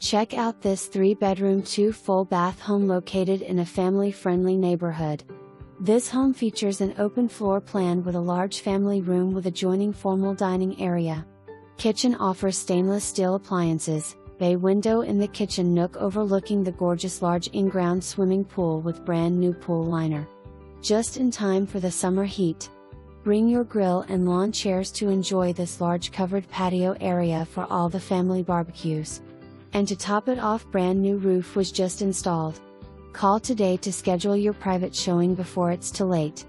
Check out this 3-bedroom 2 full bath home located in a family-friendly neighborhood. This home features an open floor plan with a large family room with adjoining formal dining area. Kitchen offers stainless steel appliances, bay window in the kitchen nook overlooking the gorgeous large in-ground swimming pool with brand new pool liner. Just in time for the summer heat. Bring your grill and lawn chairs to enjoy this large covered patio area for all the family barbecues. And to top it off, brand new roof was just installed. Call today to schedule your private showing before it's too late.